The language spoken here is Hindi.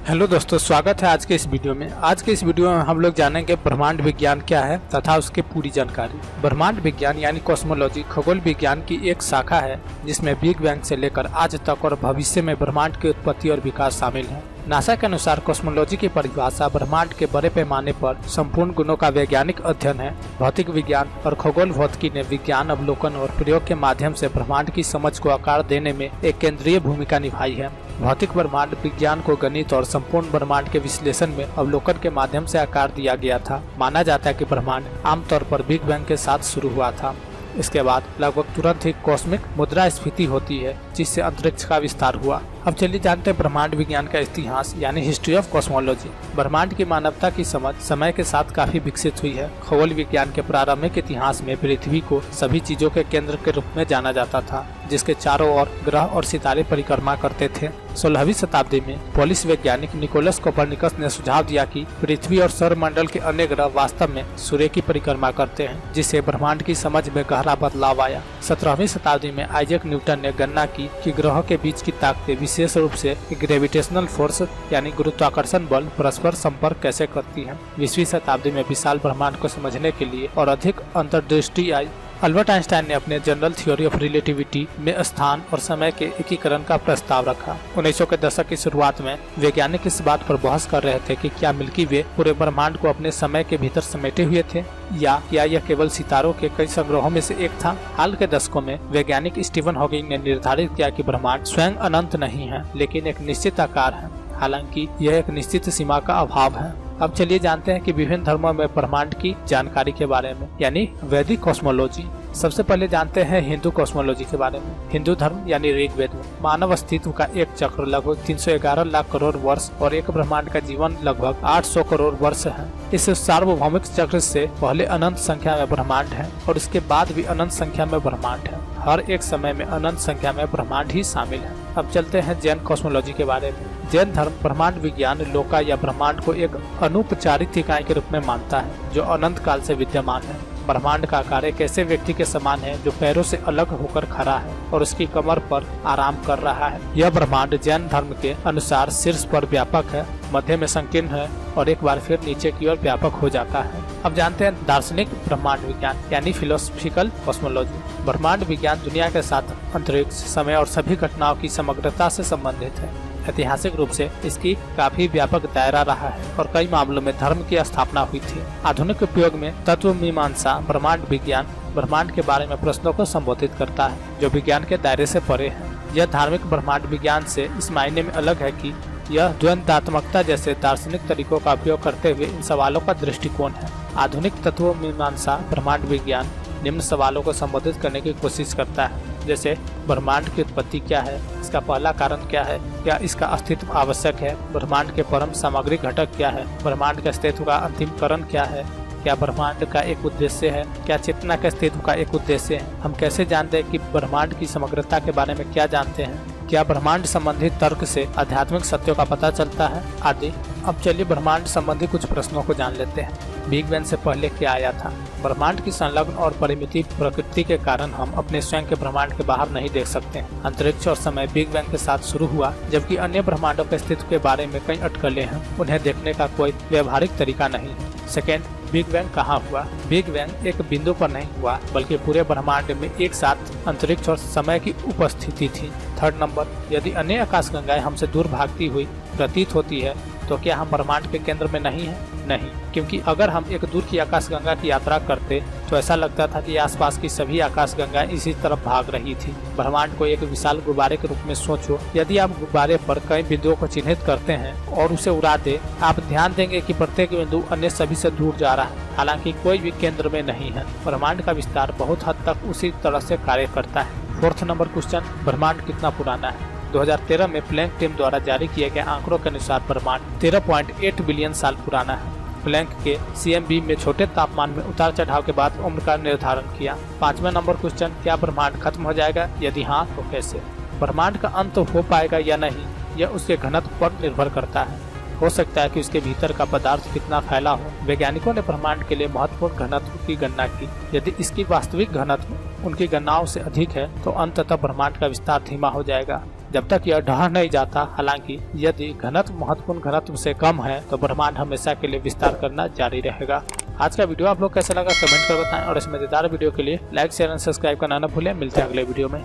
हेलो दोस्तों, स्वागत है आज के इस वीडियो में। आज के इस वीडियो में हम लोग जानेंगे ब्रह्मांड विज्ञान क्या है तथा उसकी पूरी जानकारी। ब्रह्मांड विज्ञान यानी कॉस्मोलॉजी खगोल विज्ञान की एक शाखा है जिसमें बिग बैंग से लेकर आज तक और भविष्य में ब्रह्मांड की उत्पत्ति और विकास शामिल है। नासा के अनुसार कॉस्मोलॉजी की परिभाषा ब्रह्मांड के बड़े पैमाने पर संपूर्ण गुणों का वैज्ञानिक अध्ययन है। भौतिक विज्ञान और खगोल भौतिकी ने विज्ञान, अवलोकन और प्रयोग के माध्यम से ब्रह्मांड की समझ को आकार देने में एक केंद्रीय भूमिका निभाई है। भौतिक ब्रह्मांड विज्ञान को गणित और संपूर्ण ब्रह्मांड के विश्लेषण में अवलोकन के माध्यम से आकार दिया गया था। माना जाता है कि ब्रह्मांड आमतौर पर बिग बैंग के साथ शुरू हुआ था। इसके बाद लगभग तुरंत ही कॉस्मिक मुद्रास्फीति होती है जिससे अंतरिक्ष का विस्तार हुआ। अब चलिए जानते हैं ब्रह्मांड विज्ञान का इतिहास यानी हिस्ट्री ऑफ कॉस्मोलॉजी। ब्रह्मांड की मानवता की समझ समय के साथ काफी विकसित हुई है। खगोल विज्ञान के प्रारंभिक इतिहास में पृथ्वी को सभी चीजों के केंद्र के रूप में जाना जाता था, जिसके चारों ओर ग्रह और सितारे परिक्रमा करते थे। 16वीं शताब्दी में पोलिश वैज्ञानिक निकोलस कोपरनिकस ने सुझाव दिया कि पृथ्वी और सौरमंडल के अन्य ग्रह वास्तव में सूर्य की परिक्रमा करते हैं, जिससे ब्रह्मांड की समझ में गहरा बदलाव आया। 17वीं शताब्दी में आइजैक न्यूटन ने गणना की कि ग्रहों के बीच की ताकतें विशेष रूप से ग्रेविटेशनल फोर्स यानी गुरुत्वाकर्षण बल परस्पर संपर्क कैसे करती हैं। 20वीं शताब्दी में विशाल ब्रह्मांड को समझने के लिए और अधिक अंतर्दृष्टि आई। अल्बर्ट आइंस्टाइन ने अपने जनरल थ्योरी ऑफ रिलेटिविटी में स्थान और समय के एकीकरण का प्रस्ताव रखा। 1900 के दशक की शुरुआत में वैज्ञानिक इस बात पर बहस कर रहे थे कि क्या मिल्की वे पूरे ब्रह्मांड को अपने समय के भीतर समेटे हुए थे या यह केवल सितारों के कई संग्रहों में से एक था। हाल के दशकों में वैज्ञानिक स्टीफन हॉकिंग ने निर्धारित किया कि ब्रह्मांड स्वयं अनंत नहीं है, लेकिन एक निश्चित आकार है, हालांकि यह एक निश्चित सीमा का अभाव है। अब चलिए जानते हैं कि विभिन्न धर्मों में ब्रह्मांड की जानकारी के बारे में यानी वैदिक कॉस्मोलॉजी। सबसे पहले जानते हैं हिंदू कॉस्मोलॉजी के बारे में। हिंदू धर्म यानी ऋग्वेद में मानव अस्तित्व का एक चक्र लगभग 311 लाख करोड़ वर्ष और एक ब्रह्मांड का जीवन लगभग 800 करोड़ वर्ष है। इस सार्वभौमिक चक्र से पहले अनंत संख्या में ब्रह्मांड है और इसके बाद भी अनंत संख्या में ब्रह्मांड है। हर एक समय में अनंत संख्या में ब्रह्मांड ही शामिल है। अब चलते हैं जैन कॉस्मोलॉजी के बारे में। जैन धर्म ब्रह्मांड विज्ञान लोका या ब्रह्मांड को एक अनौपचारिक इकाई के रूप में मानता है जो अनंत काल से विद्यमान है। ब्रह्मांड का आकार एक ऐसे व्यक्ति के समान है जो पैरों से अलग होकर खड़ा है और उसकी कमर पर आराम कर रहा है। यह ब्रह्मांड जैन धर्म के अनुसार शीर्ष पर व्यापक है, मध्य में संकीर्ण है और एक बार फिर नीचे की ओर व्यापक हो जाता है। अब जानते हैं दार्शनिक ब्रह्मांड विज्ञान यानी फिलोसफिकल कॉस्मोलॉजी। ब्रह्मांड विज्ञान दुनिया के साथ अंतरिक्ष, समय और सभी घटनाओं की समग्रता से संबंधित है। ऐतिहासिक रूप से इसकी काफी व्यापक दायरा रहा है और कई मामलों में धर्म की स्थापना हुई थी। आधुनिक उपयोग में तत्व मीमांसा ब्रह्मांड विज्ञान ब्रह्मांड के बारे में प्रश्नों को संबोधित करता है जो विज्ञान के दायरे से परे है। यह धार्मिक ब्रह्मांड विज्ञान से इस मायने में अलग है कि यह द्वंद्वात्मकता जैसे दार्शनिक तरीकों का उपयोग करते हुए इन सवालों का दृष्टिकोण है। आधुनिक तत्व मीमांसा ब्रह्मांड विज्ञान निम्न सवालों को संबोधित करने की कोशिश करता है, जैसे ब्रह्मांड की उत्पत्ति क्या है, इसका पहला कारण क्या है, क्या इसका अस्तित्व आवश्यक है, ब्रह्मांड के परम सामग्रिक घटक क्या है, ब्रह्मांड के अस्तित्व का अंतिम कारण क्या है, क्या ब्रह्मांड का एक उद्देश्य है, क्या चेतना के अस्तित्व का एक उद्देश्य है, हम कैसे जानते हैं कि ब्रह्मांड की समग्रता के बारे में क्या जानते हैं, क्या ब्रह्मांड संबंधित तर्क से आध्यात्मिक सत्यों का पता चलता है आदि। अब चलिए ब्रह्मांड संबंधी कुछ प्रश्नों को जान लेते हैं। बिग बैंग से पहले क्या आया था? ब्रह्मांड की संलग्न और परिमित प्रकृति के कारण हम अपने स्वयं के ब्रह्मांड के बाहर नहीं देख सकते। अंतरिक्ष और समय बिग बैंग के साथ शुरू हुआ, जबकि अन्य ब्रह्मांडों के अस्तित्व के बारे में कई अटकलें हैं, उन्हें देखने का कोई व्यवहारिक तरीका नहीं है। सेकेंड, बिग बैंग कहाँ हुआ? बिग बैंग एक बिंदु पर नहीं हुआ, बल्कि पूरे ब्रह्मांड में एक साथ अंतरिक्ष और समय की उपस्थिति थी। थर्ड नंबर, यदि अन्य आकाशगंगाएं हमसे दूर भागती हुई प्रतीत होती है तो क्या हम ब्रह्मांड के केंद्र में नहीं हैं? नहीं, क्योंकि अगर हम एक दूर की आकाशगंगा की यात्रा करते तो ऐसा लगता था कि आसपास की सभी आकाशगंगाएं इसी तरफ भाग रही थी। ब्रह्मांड को एक विशाल गुब्बारे के रूप में सोचो। यदि आप गुब्बारे पर कई बिंदुओं को चिन्हित करते हैं और उसे उड़ा दे, आप ध्यान देंगे कि प्रत्येक बिंदु अन्य सभी से दूर जा रहा है, हालांकि कोई भी केंद्र में नहीं है। ब्रह्मांड का विस्तार बहुत हद तक उसी तरह से कार्य करता है। फोर्थ नंबर क्वेश्चन, ब्रह्मांड कितना पुराना है? 2013 में प्लैंक टीम द्वारा जारी किए गए आंकड़ों के अनुसार ब्रह्मांड 13.8 बिलियन साल पुराना है। प्लैंक के CMB में छोटे तापमान में उतार चढ़ाव के बाद उम्र का निर्धारण किया। 5वां नंबर क्वेश्चन, क्या ब्रह्मांड खत्म हो जाएगा? यदि हाँ तो कैसे? ब्रह्मांड का अंत हो पाएगा या नहीं, यह उसके घनत्व पर निर्भर करता है। हो सकता है कि उसके भीतर का पदार्थ कितना फैला हो। वैज्ञानिकों ने ब्रह्मांड के लिए महत्वपूर्ण घनत्व की गणना की। यदि इसकी वास्तविक घनत्व उनकी गणनाओं से अधिक है तो अंततः ब्रह्मांड का विस्तार धीमा हो जाएगा। जब तक यह ढह नहीं जाता। हालांकि यदि घनत्व महत्वपूर्ण घनत्व से कम है तो ब्रह्मांड हमेशा के लिए विस्तार करना जारी रहेगा। आज का वीडियो आप लोग कैसा लगा कमेंट कर बताएं और इस मजेदार वीडियो के लिए लाइक शेयर एंड सब्सक्राइब करना न भूलें। मिलते हैं अगले वीडियो में।